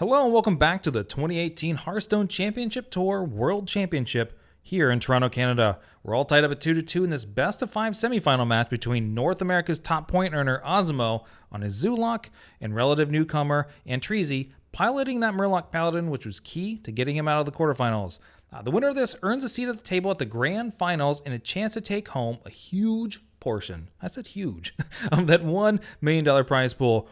Hello and welcome back to the 2018 Hearthstone Championship Tour World Championship here in Toronto, Canada. We're all tied up at 2-2 in this best-of-5 semifinal match between North America's top point earner Osmo on his Zulok and relative newcomer Antrizi piloting that Murloc Paladin, which was key to getting him out of the quarterfinals. The winner of this earns a seat at the table at the grand finals and a chance to take home a huge portion. I said huge. Of that $1 million prize pool.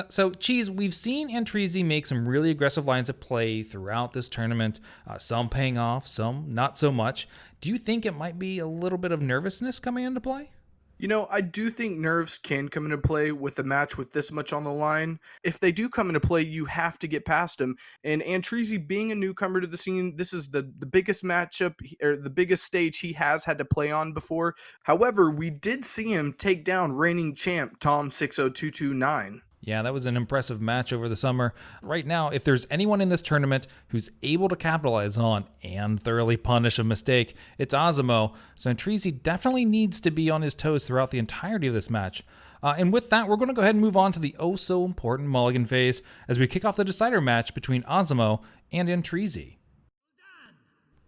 So, Cheese, we've seen Antrizi make some really aggressive lines of play throughout this tournament, some paying off, some not so much. Do you think it might be a little bit of nervousness coming into play? You know, I do think nerves can come into play with a match with this much on the line. If they do come into play, you have to get past them. And Antrizi being a newcomer to the scene, this is the biggest matchup or the biggest stage he has had to play on before. However, we did see him take down reigning champ Tom 60229. Yeah, that was an impressive match over the summer. Right now, if there's anyone in this tournament who's able to capitalize on and thoroughly punish a mistake, it's Osmo. So Antrizi definitely needs to be on his toes throughout the entirety of this match. And with that, we're going to go ahead and move on to the oh-so-important mulligan phase as we kick off the decider match between Osmo and Antrizi.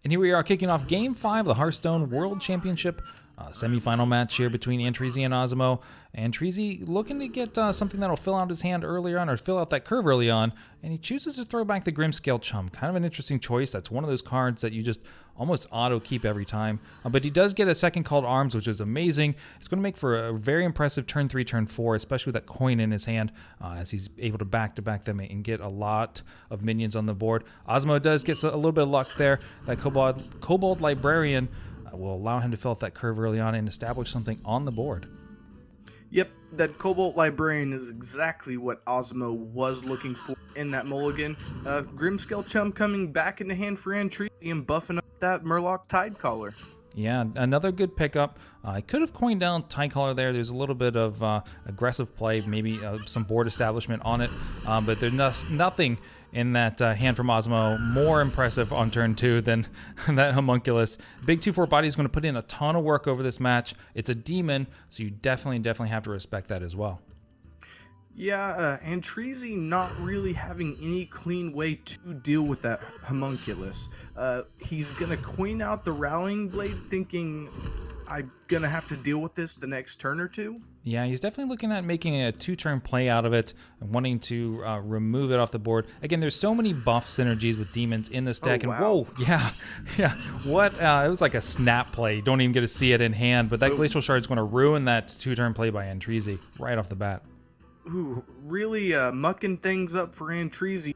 And here we are kicking off Game 5 of the Hearthstone World Championship semifinal match here between Antrizi and Osmo. Antrizi looking to get something that'll fill out his hand early on, or fill out that curve early on, and he chooses to throw back the Grimscale Chum. Kind of an interesting choice. That's one of those cards that you just almost auto-keep every time. But he does get a second called Arms, which is amazing. It's going to make for a very impressive turn 3, turn 4, especially with that coin in his hand, as he's able to back-to-back them and get a lot of minions on the board. Osmo does get a little bit of luck there. That Kobold Librarian will allow him to fill out that curve early on and establish something on the board. Yep, that Cobalt Librarian is exactly what Osmo was looking for in that mulligan. Grimscale Chum coming back into hand for Antrizi and buffing up that Murloc Tidecaller. Yeah, another good pickup. I could have coined down Tidecaller there. There's a little bit of aggressive play, maybe some board establishment on it, but there's nothing in that hand from Osmo more impressive on turn 2 than that Homunculus. Big 2/4 body is going to put in a ton of work over this match. It's a demon, so you definitely have to respect that as well. Yeah, Antrizi not really having any clean way to deal with that Homunculus. He's going to queen out the Rallying Blade thinking, I'm going to have to deal with this the next turn or two. Yeah, he's definitely looking at making a 2-turn play out of it and wanting to remove it off the board. Again, there's so many buff synergies with demons in this deck. Oh, and wow. whoa, yeah. What? It was like a snap play. You don't even get to see it in hand, but that Glacial Shard is going to ruin that 2-turn play by Antrizi right off the bat. Ooh, really mucking things up for Antrizi.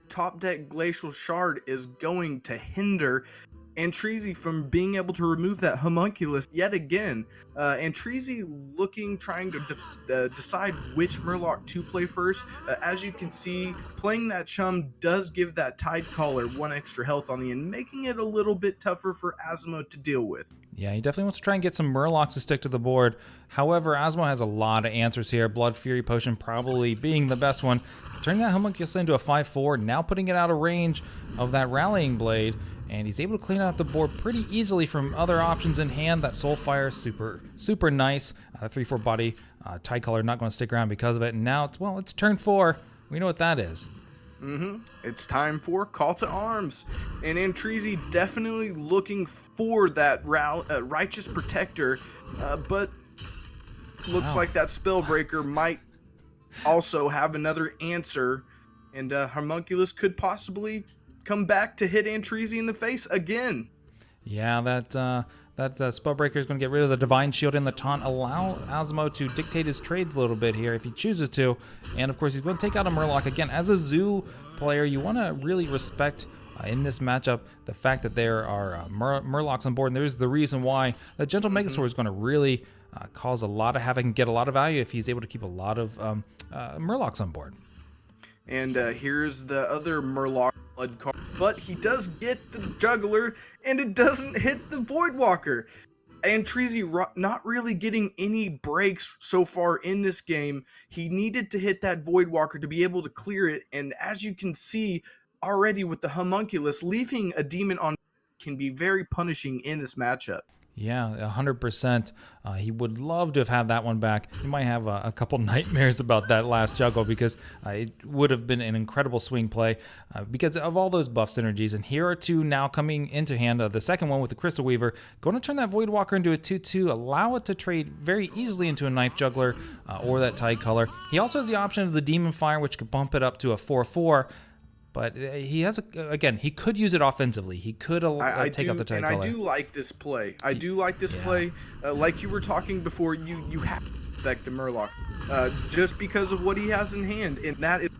Top deck Glacial Shard is going to hinder Antrizi from being able to remove that Homunculus yet again. Antrizi trying to decide which Murloc to play first. As you can see, playing that Chum does give that Tidecaller 1 extra health on the end, making it a little bit tougher for Osmo to deal with. Yeah, he definitely wants to try and get some Murlocs to stick to the board. However, Osmo has a lot of answers here. Blood Fury Potion probably being the best one. Turning that Homunculus into a 5/4, now putting it out of range of that Rallying Blade. And he's able to clean out the board pretty easily from other options in hand. That Soulfire, super nice. 3/4 body, Tidecaller not going to stick around because of it. And now, it's turn 4. We know what that is. It's time for Call to Arms. And Antrizi definitely looking for that Righteous Protector, but looks like that Spellbreaker might also have another answer. And Homunculus could possibly come back to hit Antrizi in the face again. Yeah, that Spellbreaker is going to get rid of the Divine Shield and the taunt, allow Osmo to dictate his trades a little bit here if he chooses to. And of course, he's going to take out a Murloc. Again, as a Zoo player, you want to really respect in this matchup the fact that there are Murlocs on board. And there's the reason why the Gentle Megasaur is going to really cause a lot of havoc and get a lot of value if he's able to keep a lot of Murlocs on board. And here's the other Murloc blood card, but he does get the Juggler, and it doesn't hit the Voidwalker. Antrizi not really getting any breaks so far in this game. He needed to hit that Voidwalker to be able to clear it, and as you can see already with the Homunculus, leaving a demon on can be very punishing in this matchup. Yeah, 100%. He would love to have had that one back. He might have a couple nightmares about that last juggle because it would have been an incredible swing play because of all those buff synergies. And here are two now coming into hand. The second one with the Crystal Weaver, going to turn that Void Walker into a 2/2, allow it to trade very easily into a Knife Juggler or that Tide Color. He also has the option of the Demon Fire, which could bump it up to a 4/4. But he has, again, he could use it offensively. He could take up the Tide Color. I do like this play. I do like this play. Like you were talking before, you have to respect the Murloc just because of what he has in hand. And that is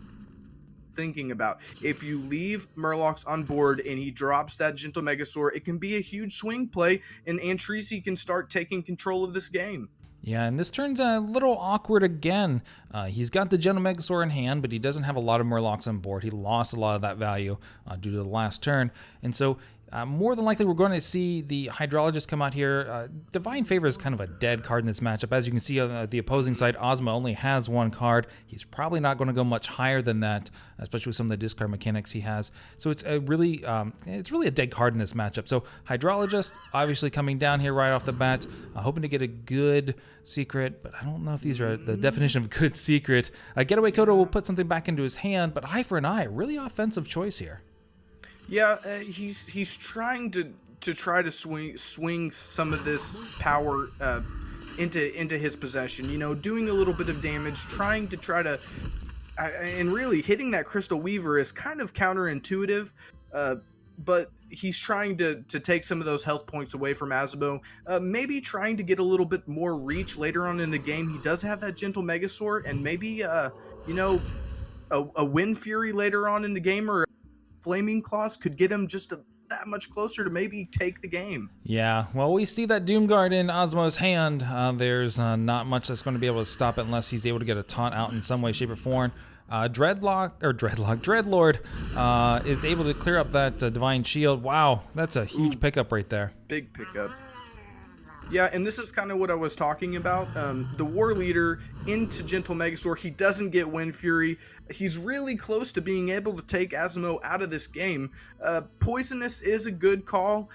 thinking about. If you leave Murlocs on board and he drops that Gentle Megasaur, it can be a huge swing play, and Antrisi can start taking control of this game. Yeah, and this turns a little awkward again. He's got the Gentle Megasaur in hand, but he doesn't have a lot of Murlocs on board. He lost a lot of that value due to the last turn. And so more than likely, we're going to see the Hydrologist come out here. Divine Favor is kind of a dead card in this matchup. As you can see on the opposing side, Ozma only has one card. He's probably not going to go much higher than that, especially with some of the discard mechanics he has. So it's really a dead card in this matchup. So Hydrologist obviously coming down here right off the bat, hoping to get a good secret, but I don't know if these are the definition of good secret. Getaway Kodo will put something back into his hand, but Eye for an Eye, really offensive choice here. Yeah, he's trying to swing some of this power into his possession. You know, doing a little bit of damage, and really hitting that Crystal Weaver is kind of counterintuitive. But he's trying to take some of those health points away from Azubo. Maybe trying to get a little bit more reach later on in the game. He does have that Gentle Megasaur, and maybe a Wind Fury later on in the game or Flaming Claws could get him just that much closer to maybe take the game. Yeah, well, we see that Doomguard in Osmo's hand. There's not much that's going to be able to stop it unless he's able to get a taunt out in some way, shape, or form. Dreadlord is able to clear up that Divine Shield. Wow, that's a huge pickup right there. Big pickup. Yeah, and this is kind of what I was talking about. The War Leader into Gentle Megasaur, he doesn't get Wind Fury. He's really close to being able to take Azumo out of this game. Poisonous is a good call,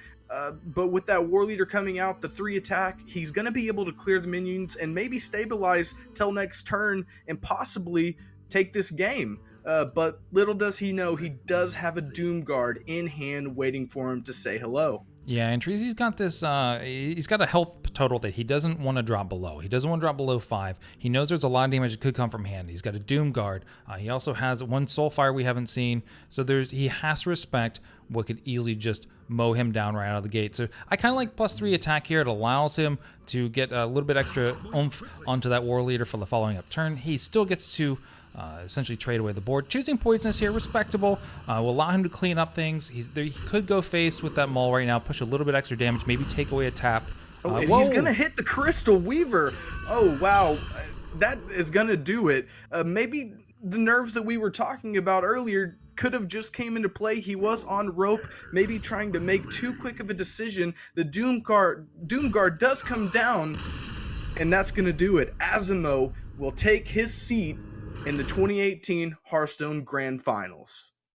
but with that War Leader coming out, the 3 attack, he's going to be able to clear the minions and maybe stabilize till next turn and possibly take this game. But little does he know, he does have a Doomguard in hand waiting for him to say hello. Yeah, and Treesy's got this, he's got a health total that he doesn't want to drop below. He doesn't want to drop below 5. He knows there's a lot of damage that could come from hand. He's got a Doomguard. He also has one Soulfire we haven't seen. So he has to respect what could easily just mow him down right out of the gate. So I kind of like +3 attack here. It allows him to get a little bit extra oomph onto that War Leader for the following up turn. He still gets to essentially trade away the board. Choosing Poisonous here, respectable, will allow him to clean up things. He could go face with that Maul right now, push a little bit extra damage, maybe take away a tap. And he's going to hit the Crystal Weaver. Oh, wow. That is going to do it. Maybe the nerves that we were talking about earlier could have just came into play. He was on rope, maybe trying to make too quick of a decision. The Doomguard does come down, and that's going to do it. Azumo will take his seat in the 2018 Hearthstone Grand Finals.